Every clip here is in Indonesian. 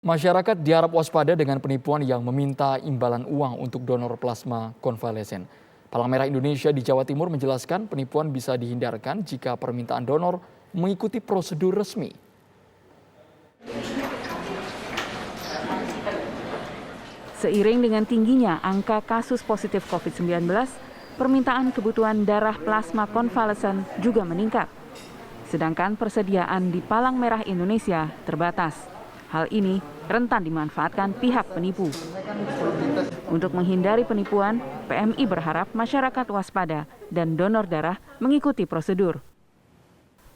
Masyarakat diharap waspada dengan penipuan yang meminta imbalan uang untuk donor plasma konvalesen. Palang Merah Indonesia di Jawa Timur menjelaskan penipuan bisa dihindarkan jika permintaan donor mengikuti prosedur resmi. Seiring dengan tingginya angka kasus positif COVID-19, permintaan kebutuhan darah plasma konvalesen juga meningkat. Sedangkan persediaan di Palang Merah Indonesia terbatas. Hal ini rentan dimanfaatkan pihak penipu. Untuk menghindari penipuan, PMI berharap masyarakat waspada dan donor darah mengikuti prosedur.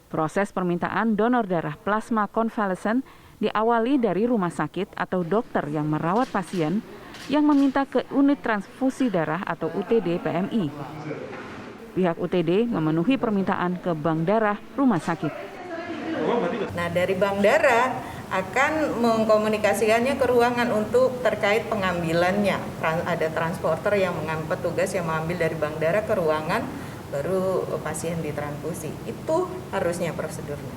Proses permintaan donor darah plasma konvalesen diawali dari rumah sakit atau dokter yang merawat pasien yang meminta ke unit transfusi darah atau UTD PMI. Pihak UTD memenuhi permintaan ke bank darah rumah sakit. Nah, dari bank darah akan mengkomunikasikannya ke ruangan untuk terkait pengambilannya. Ada transporter yang petugas yang mengambil dari bank darah ke ruangan, baru pasien ditransfusi. Itu harusnya prosedurnya.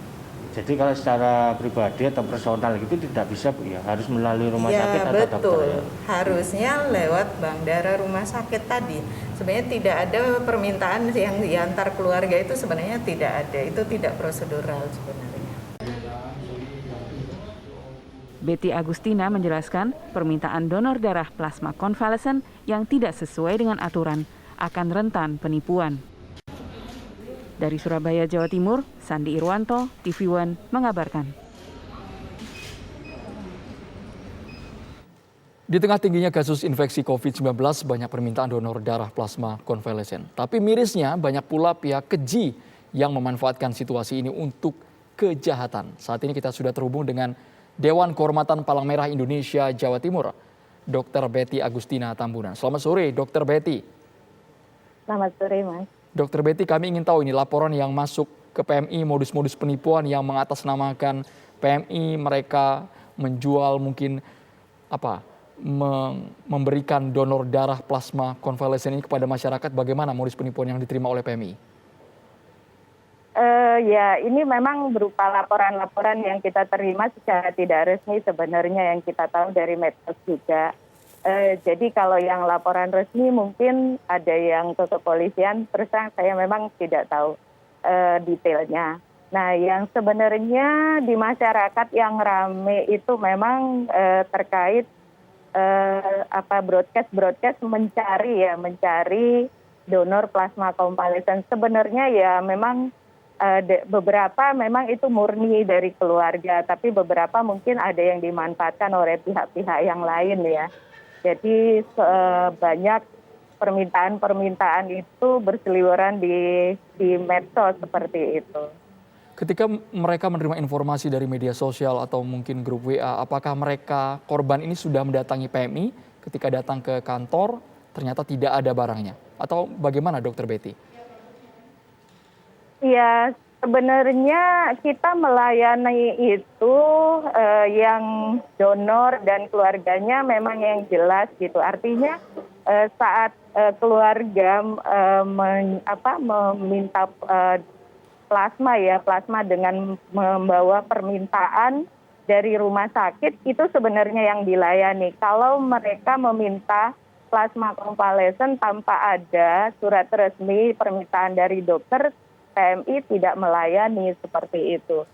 Jadi kalau secara pribadi atau personal itu tidak bisa, Bu, ya? Harus melalui rumah sakit atau betul. dokter, ya? Harusnya lewat bank darah rumah sakit tadi. Sebenarnya tidak ada permintaan yang diantar keluarga, itu sebenarnya tidak ada. Itu tidak prosedural sebenarnya. Betty Agustina menjelaskan permintaan donor darah plasma konvalesen yang tidak sesuai dengan aturan akan rentan penipuan. Dari Surabaya, Jawa Timur, Sandi Irwanto, TV One mengabarkan. Di tengah tingginya kasus infeksi COVID-19, banyak permintaan donor darah plasma konvalesen. Tapi mirisnya banyak pula pihak keji yang memanfaatkan situasi ini untuk kejahatan. Saat ini kita sudah terhubung dengan Dewan Kehormatan Palang Merah Indonesia Jawa Timur, Dr. Betty Agustina Tambunan. Selamat sore, Dr. Betty. Selamat sore, Mas. Dr. Betty, kami ingin tahu ini laporan yang masuk ke PMI, modus-modus penipuan yang mengatasnamakan PMI, mereka menjual mungkin memberikan donor darah plasma konvalesen ini kepada masyarakat. Bagaimana modus penipuan yang diterima oleh PMI? Ya, ini memang berupa laporan-laporan yang kita terima secara tidak resmi sebenarnya, yang kita tahu dari medsos juga. Jadi kalau yang laporan resmi mungkin ada yang ke kepolisian, terus terang saya memang tidak tahu detailnya. Nah, yang sebenarnya di masyarakat yang rame itu memang terkait broadcast mencari donor plasma konvalesen. Sebenarnya ya memang beberapa memang itu murni dari keluarga, tapi beberapa mungkin ada yang dimanfaatkan oleh pihak-pihak yang lain ya. Jadi banyak permintaan itu berseliweran di medsos seperti itu. Ketika mereka menerima informasi dari media sosial atau mungkin grup WA, apakah mereka korban ini sudah mendatangi PMI ketika datang ke kantor ternyata tidak ada barangnya? Atau bagaimana, Dr. Betty? Ya, sebenarnya kita melayani itu yang donor dan keluarganya memang yang jelas gitu. Artinya saat keluarga meminta plasma dengan membawa permintaan dari rumah sakit, itu sebenarnya yang dilayani. Kalau mereka meminta plasma konvalesen tanpa ada surat resmi permintaan dari dokter, PMI tidak melayani seperti itu.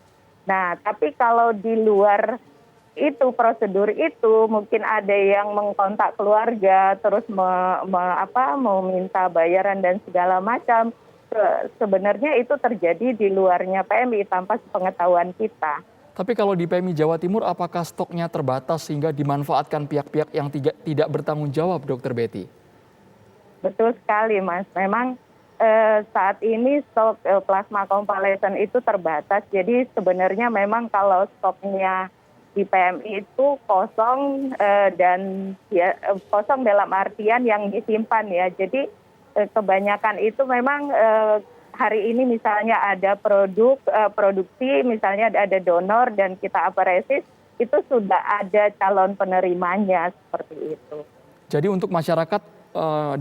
Nah, tapi kalau di luar itu prosedur itu mungkin ada yang mengkontak keluarga terus meminta bayaran dan segala macam. Sebenarnya itu terjadi di luarnya PMI tanpa sepengetahuan kita. Tapi kalau di PMI Jawa Timur, apakah stoknya terbatas sehingga dimanfaatkan pihak-pihak yang tidak bertanggung jawab, Dr. Betty? Betul sekali, Mas. Memang saat ini stok plasma konvalesen itu terbatas. Jadi sebenarnya memang kalau stoknya di PMI itu kosong dan ya, kosong dalam artian yang disimpan ya. Jadi kebanyakan itu memang hari ini misalnya ada produksi, misalnya ada donor dan kita apresis, itu sudah ada calon penerimanya seperti itu. Jadi untuk masyarakat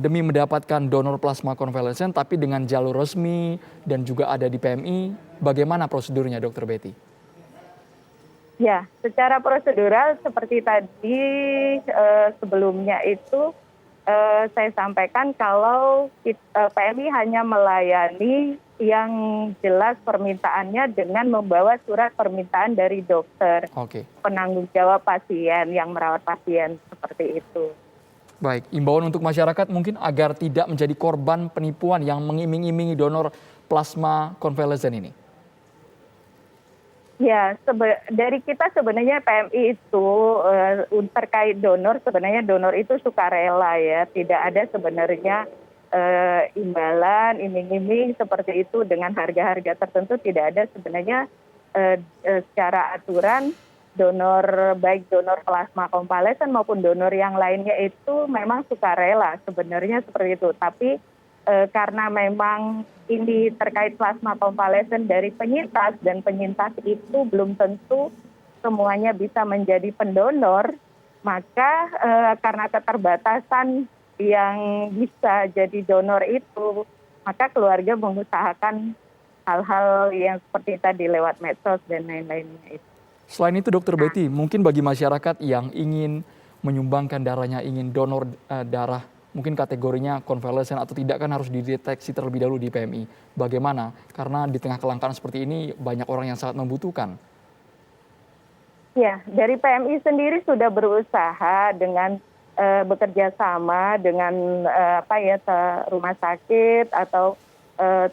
demi mendapatkan donor plasma konvalesen tapi dengan jalur resmi dan juga ada di PMI, bagaimana prosedurnya, Dr. Betty? Ya, secara prosedural seperti tadi sebelumnya itu saya sampaikan kalau PMI hanya melayani yang jelas permintaannya dengan membawa surat permintaan dari dokter Oke. penanggung jawab pasien yang merawat pasien seperti itu. Baik, imbauan untuk masyarakat mungkin agar tidak menjadi korban penipuan yang mengiming-imingi donor plasma konvalesen ini. Ya, dari kita sebenarnya PMI itu terkait donor, sebenarnya donor itu sukarela ya, tidak ada sebenarnya imbalan, iming-iming seperti itu dengan harga-harga tertentu, tidak ada sebenarnya secara aturan donor, baik donor plasma konvalesen maupun donor yang lainnya itu memang sukarela sebenarnya seperti itu. Tapi karena memang ini terkait plasma konvalesen dari penyintas dan penyintas itu belum tentu semuanya bisa menjadi pendonor, maka karena keterbatasan yang bisa jadi donor itu, maka keluarga mengusahakan hal-hal yang seperti tadi lewat medsos dan lain-lainnya itu. Selain itu Dokter Betty, mungkin bagi masyarakat yang ingin menyumbangkan darahnya, ingin donor darah, mungkin kategorinya konvalesen atau tidak kan harus dideteksi terlebih dahulu di PMI. Bagaimana? Karena di tengah kelangkaan seperti ini banyak orang yang sangat membutuhkan. Ya, dari PMI sendiri sudah berusaha dengan bekerja sama dengan rumah sakit atau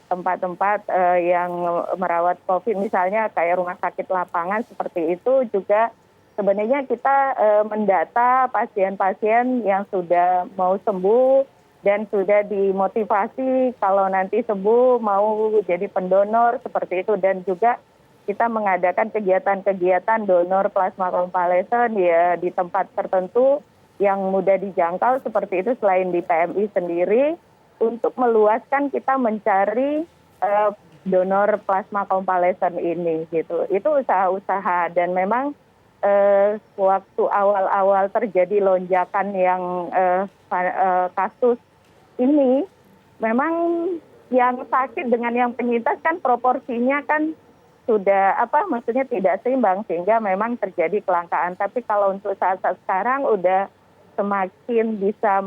tempat-tempat yang merawat COVID, misalnya kayak rumah sakit lapangan seperti itu juga. Sebenarnya kita mendata pasien-pasien yang sudah mau sembuh dan sudah dimotivasi kalau nanti sembuh mau jadi pendonor seperti itu, dan juga kita mengadakan kegiatan-kegiatan donor plasma konvalesen ya di tempat tertentu yang mudah dijangkau seperti itu selain di PMI sendiri untuk meluaskan kita mencari donor plasma konvalesen ini gitu. Itu usaha-usaha dan memang waktu awal-awal terjadi lonjakan yang kasus ini, memang yang sakit dengan yang penyintas kan proporsinya kan sudah maksudnya tidak seimbang sehingga memang terjadi kelangkaan. Tapi kalau untuk saat-saat sekarang udah semakin bisa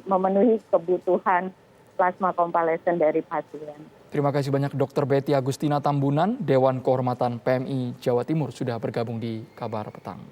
memenuhi kebutuhan plasma konvalesen dari pasien. Terima kasih banyak Dr. Betty Agustina Tambunan, Dewan Kehormatan PMI Jawa Timur sudah bergabung di Kabar Petang.